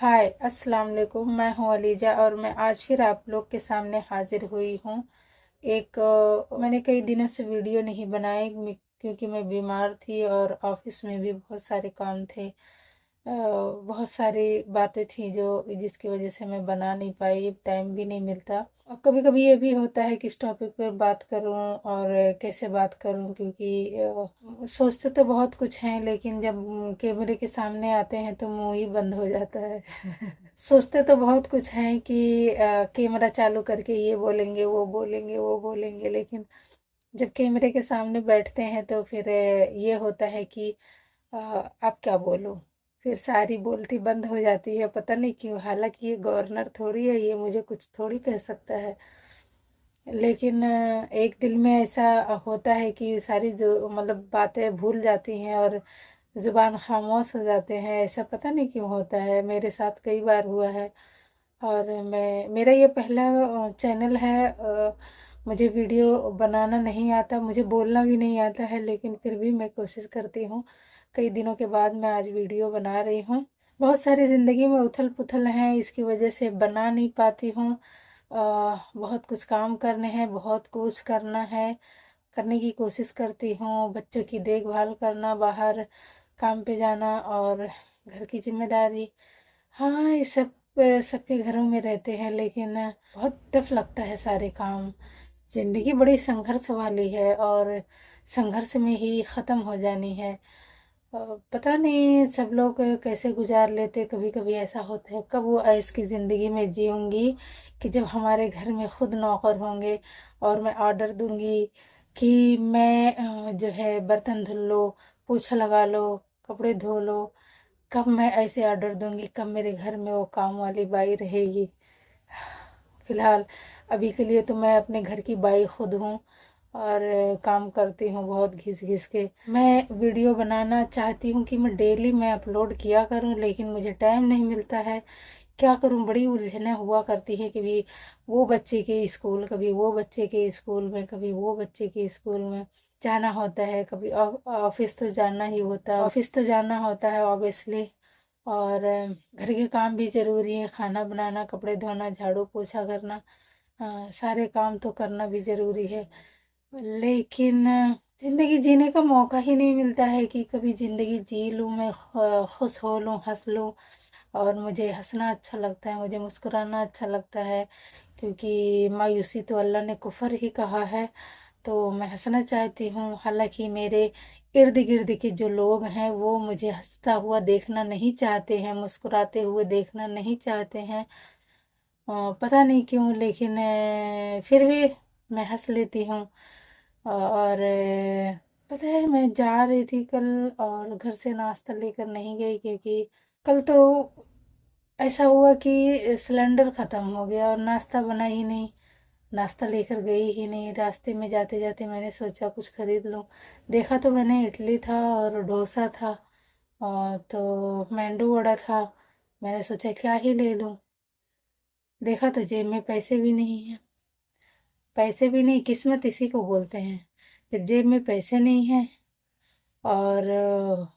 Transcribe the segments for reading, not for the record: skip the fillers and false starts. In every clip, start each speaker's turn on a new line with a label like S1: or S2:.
S1: हाय अस्सलाम वालेकुम। मैं हूँ अलीजा और मैं आज फिर आप लोग के सामने हाजिर हुई हूँ। मैंने कई दिनों से वीडियो नहीं बनाई क्योंकि मैं बीमार थी और ऑफिस में भी बहुत सारे काम थे। बहुत सारी बातें थी जो जिसकी वजह से मैं बना नहीं पाई, टाइम भी नहीं मिलता। और कभी कभी ये भी होता है कि इस टॉपिक पर बात करूं और कैसे बात करूं, क्योंकि सोचते तो बहुत कुछ हैं लेकिन जब कैमरे के सामने आते हैं तो मुंह ही बंद हो जाता है। सोचते तो बहुत कुछ हैं कि कैमरा चालू करके ये बोलेंगे वो बोलेंगे वो बोलेंगे, लेकिन जब कैमरे के सामने बैठते हैं तो फिर ये होता है कि आप क्या बोलो, फिर सारी बोलती बंद हो जाती है। पता नहीं क्यों, हालांकि ये गवर्नर थोड़ी है, ये मुझे कुछ थोड़ी कह सकता है। लेकिन एक दिल में ऐसा होता है कि सारी जो मतलब बातें भूल जाती हैं और जुबान खामोश हो जाते हैं। ऐसा पता नहीं क्यों होता है, मेरे साथ कई बार हुआ है। और मेरा ये पहला चैनल है। मुझे वीडियो बनाना नहीं आता, मुझे बोलना भी नहीं आता है, लेकिन फिर भी मैं कोशिश करती हूँ। कई दिनों के बाद मैं आज वीडियो बना रही हूँ। बहुत सारी ज़िंदगी में उथल पुथल हैं, इसकी वजह से बना नहीं पाती हूँ। बहुत कुछ काम करने हैं, बहुत कुछ करना है, करने की कोशिश करती हूँ। बच्चों की देखभाल करना, बाहर काम पे जाना और घर की जिम्मेदारी। हाँ, ये सब सबके घरों में रहते हैं, लेकिन बहुत टफ लगता है सारे काम। जिंदगी बड़ी संघर्ष वाली है और संघर्ष में ही ख़त्म हो जानी है। पता नहीं सब लोग कैसे गुजार लेते। कभी कभी ऐसा होता है, कब वो ऐश की ज़िंदगी में जीऊंगी कि जब हमारे घर में खुद नौकर होंगे और मैं ऑर्डर दूंगी कि मैं जो है बर्तन धुल लो, पोछा लगा लो, कपड़े धो लो। कब मैं ऐसे ऑर्डर दूंगी, कब मेरे घर में वो काम वाली बाई रहेगी। फिलहाल अभी के लिए तो मैं अपने घर की बाई खुद हूँ और काम करती हूँ बहुत घिस घिस के। मैं वीडियो बनाना चाहती हूँ कि मैं अपलोड किया करूँ, लेकिन मुझे टाइम नहीं मिलता है। क्या करूँ, बड़ी उलझनें हुआ करती है। कभी वो बच्चे के स्कूल, कभी वो बच्चे के स्कूल में, कभी वो बच्चे के स्कूल में जाना होता है। कभी ऑफिस तो जाना ही होता है, ऑफिस तो जाना होता है ऑब्वियसली। और घर के काम भी ज़रूरी है, खाना बनाना, कपड़े धोना, झाड़ू पोछा करना। सारे काम तो करना भी ज़रूरी है, लेकिन ज़िंदगी जीने का मौका ही नहीं मिलता है कि कभी ज़िंदगी जी लूँ, मैं खुश हो लूँ, हंस लूँ। और मुझे हंसना अच्छा लगता है, मुझे मुस्कुराना अच्छा लगता है, क्योंकि मायूसी तो अल्लाह ने कुफर ही कहा है। तो मैं हंसना चाहती हूँ। हालांकि मेरे इर्द गिर्द के जो लोग हैं वो मुझे हंसता हुआ देखना नहीं चाहते हैं, मुस्कुराते हुए देखना नहीं चाहते हैं। पता नहीं क्यों, लेकिन फिर भी मैं हंस लेती हूँ। और पता है, मैं जा रही थी कल और घर से नाश्ता लेकर नहीं गई, क्योंकि कल तो ऐसा हुआ कि सिलेंडर ख़त्म हो गया और नाश्ता बना ही नहीं, नाश्ता लेकर गई ही नहीं। रास्ते में जाते जाते मैंने सोचा कुछ खरीद लूँ। देखा तो मैंने इडली था और डोसा था और तो मेंदू वड़ा था। मैंने सोचा क्या ही ले लूँ। देखा तो जेब में पैसे भी नहीं है। पैसे भी नहीं, किस्मत इसी को बोलते हैं। जब जेब में पैसे नहीं हैं और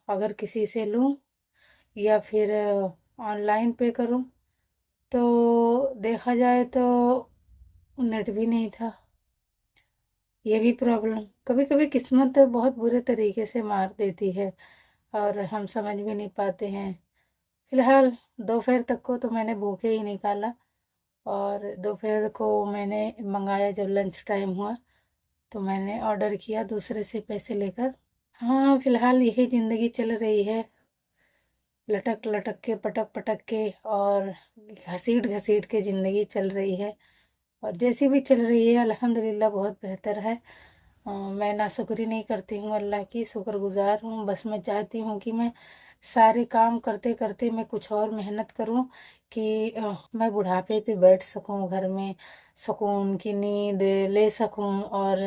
S1: अगर किसी से लूँ या फिर ऑनलाइन पे करूँ, तो देखा जाए तो नेट भी नहीं था। ये भी प्रॉब्लम, कभी कभी किस्मत तो बहुत बुरे तरीके से मार देती है और हम समझ भी नहीं पाते हैं। फिलहाल दोपहर तक को तो मैंने भूखे ही निकाला और दोपहर को मैंने मंगाया। जब लंच टाइम हुआ तो मैंने ऑर्डर किया दूसरे से पैसे लेकर। हाँ, फिलहाल यही ज़िंदगी चल रही है, लटक लटक के, पटक पटक के और घसीट घसीट के ज़िंदगी चल रही है। और जैसी भी चल रही है अल्हम्दुलिल्लाह बहुत बेहतर है। मैं नाशुक्री नहीं करती हूँ, अल्लाह की शुक्रगुजार हूँ। बस मैं चाहती हूँ कि मैं सारे काम करते करते मैं कुछ और मेहनत करूँ कि मैं बुढ़ापे पे बैठ सकूँ, घर में सुकून की नींद ले सकूँ और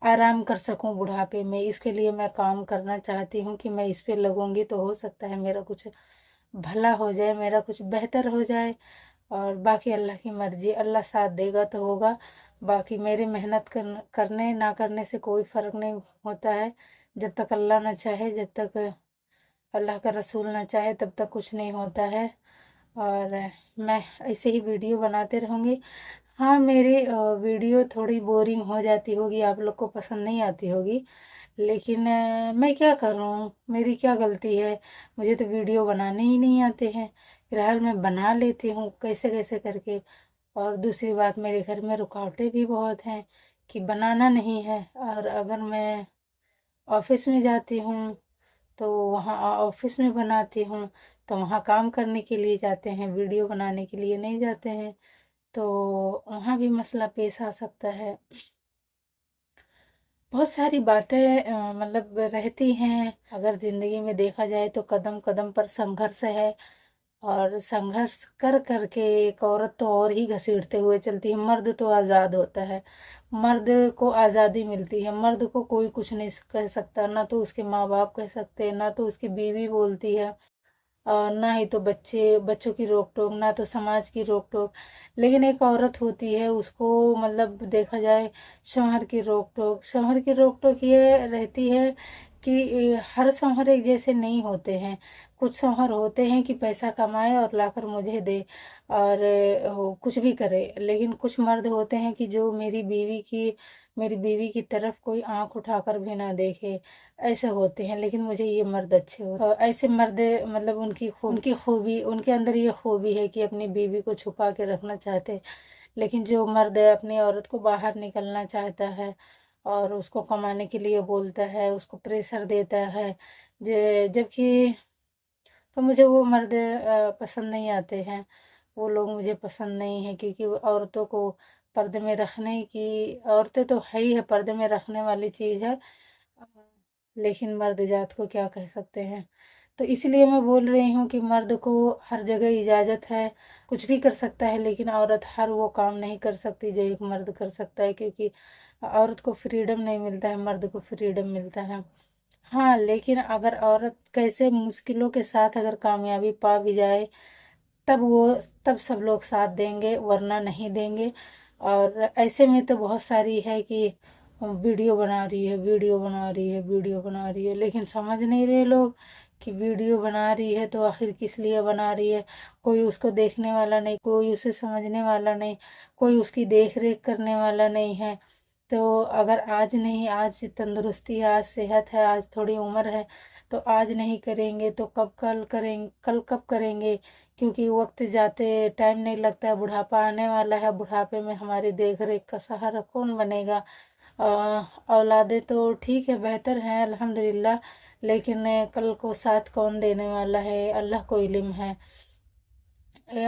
S1: आराम कर सकूँ बुढ़ापे में। इसके लिए मैं काम करना चाहती हूँ कि मैं इस पे लगूंगी तो हो सकता है मेरा कुछ भला हो जाए, मेरा कुछ बेहतर हो जाए। और बाकी अल्लाह की मर्ज़ी, अल्लाह साथ देगा तो होगा। बाकी मेरी मेहनत करने ना करने से कोई फ़र्क नहीं होता है। जब तक अल्लाह ना चाहे, जब तक अल्लाह का रसूल ना चाहे, तब तक कुछ नहीं होता है। और मैं ऐसे ही वीडियो बनाते रहूँगी। हाँ, मेरी वीडियो थोड़ी बोरिंग हो जाती होगी, आप लोग को पसंद नहीं आती होगी, लेकिन मैं क्या करूँ, मेरी क्या गलती है। मुझे तो वीडियो बनाने ही नहीं आते हैं। फिलहाल मैं बना लेती हूँ कैसे कैसे करके। और दूसरी बात, मेरे घर में रुकावटें भी बहुत हैं कि बनाना नहीं है। और अगर मैं ऑफिस में जाती हूँ तो वहाँ ऑफिस में बनाती हूँ, तो वहाँ काम करने के लिए जाते हैं, वीडियो बनाने के लिए नहीं जाते हैं। तो वहाँ भी मसला पेश आ सकता है। बहुत सारी बातें मतलब रहती हैं। अगर ज़िंदगी में देखा जाए तो कदम कदम पर संघर्ष है। और संघर्ष कर कर के एक औरत तो और ही घसीटते हुए चलती है। मर्द तो आज़ाद होता है, मर्द को आज़ादी मिलती है। मर्द को कोई कुछ नहीं कह सकता, ना तो उसके माँ बाप कह सकते, ना तो उसकी बीवी बोलती है, और ना ही तो बच्चों की रोक टोक, ना तो समाज की रोक टोक। लेकिन एक औरत होती है, उसको मतलब देखा जाए शौहर की रोक टोक ये रहती है कि हर शौहर एक जैसे नहीं होते हैं। कुछ शौहर होते हैं कि पैसा कमाए और लाकर मुझे दे, और वो कुछ भी करे। लेकिन कुछ मर्द होते हैं कि जो मेरी बीवी की तरफ कोई आंख उठाकर भी ना देखे, ऐसे होते हैं। लेकिन मुझे ये मर्द अच्छे होते हैं। ऐसे मर्द मतलब उनकी खूबी, उनके अंदर ये खूबी है कि अपनी बीवी को छुपा के रखना चाहते। लेकिन जो मर्द अपनी औरत को बाहर निकलना चाहता है और उसको कमाने के लिए बोलता है, उसको प्रेशर देता है, जबकि तो मुझे वो मर्द पसंद नहीं आते हैं। वो लोग मुझे पसंद नहीं है, क्योंकि वो औरतों को पर्दे में रखने की, औरतें तो है ही है, पर्दे में रखने वाली चीज़ है। अ, लेकिन मर्द जात को क्या कह सकते हैं। तो इसलिए मैं बोल रही हूँ कि मर्द को हर जगह इजाज़त है, कुछ भी कर सकता है। लेकिन औरत हर वो काम नहीं कर सकती जो एक मर्द कर सकता है, क्योंकि औरत को फ्रीडम नहीं मिलता है, मर्द को फ्रीडम मिलता है। हाँ, लेकिन अगर औरत कैसे मुश्किलों के साथ अगर कामयाबी पा भी जाए, तब वो तब सब लोग साथ देंगे, वरना नहीं देंगे। और ऐसे में तो बहुत सारी है कि वीडियो बना रही है, वीडियो बना रही है, वीडियो बना रही है, लेकिन समझ नहीं रहे लोग कि वीडियो बना रही है तो आखिर किस लिए बना रही है। कोई उसको देखने वाला नहीं, कोई उसे समझने वाला नहीं, कोई उसकी देख रेख करने वाला नहीं है। तो अगर आज नहीं, आज तंदुरुस्ती है, आज सेहत है, आज थोड़ी उम्र है, तो आज नहीं करेंगे तो कब कल करेंगे, कल कब करेंगे। क्योंकि वक्त जाते टाइम नहीं लगता है, बुढ़ापा आने वाला है। बुढ़ापे में हमारी देख रेख का सहारा कौन बनेगा। औलादे तो ठीक है, बेहतर हैं अल्हम्दुलिल्लाह, लेकिन कल को साथ कौन देने वाला है, अल्लाह को इल्म है।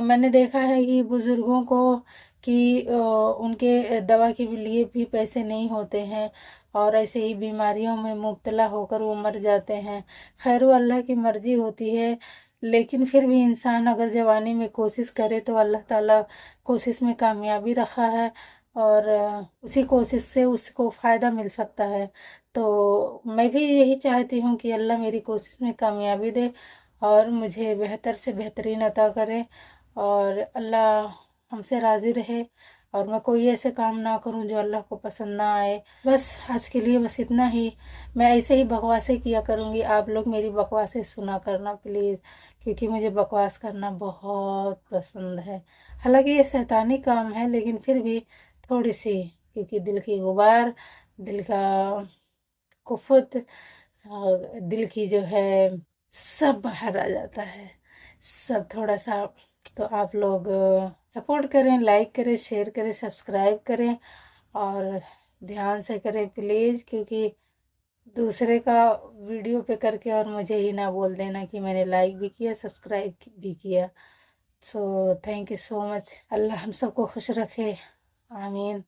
S1: मैंने देखा है कि बुज़ुर्गों को कि उनके दवा के लिए भी पैसे नहीं होते हैं, और ऐसे ही बीमारियों में मुब्तला होकर वो मर जाते हैं। खैर, वो अल्लाह की मर्ज़ी होती है। लेकिन फिर भी इंसान अगर जवानी में कोशिश करे तो अल्लाह ताला कोशिश में कामयाबी रखा है, और उसी कोशिश से उसको फ़ायदा मिल सकता है। तो मैं भी यही चाहती हूँ कि अल्लाह मेरी कोशिश में कामयाबी दे और मुझे बेहतर से बेहतरीन अता करे, और अल्लाह हमसे राज़ी रहे, और मैं कोई ऐसे काम ना करूं जो अल्लाह को पसंद ना आए। बस आज के लिए बस इतना ही। मैं ऐसे ही बकवासें किया करूंगी, आप लोग मेरी बकवासें सुना करना प्लीज़, क्योंकि मुझे बकवास करना बहुत पसंद है। हालांकि ये शैतानी काम है, लेकिन फिर भी थोड़ी सी, क्योंकि दिल की गुबार, दिल का कुफत, दिल की जो है, सब बाहर आ जाता है, सब थोड़ा सा। तो आप लोग सपोर्ट करें, लाइक करें, शेयर करें, सब्सक्राइब करें, और ध्यान से करें प्लीज़, क्योंकि दूसरे का वीडियो पे करके और मुझे ही ना बोल देना कि मैंने लाइक भी किया, सब्सक्राइब भी किया। So thank you so much. अल्लाह हम सबको खुश रखे, आमीन।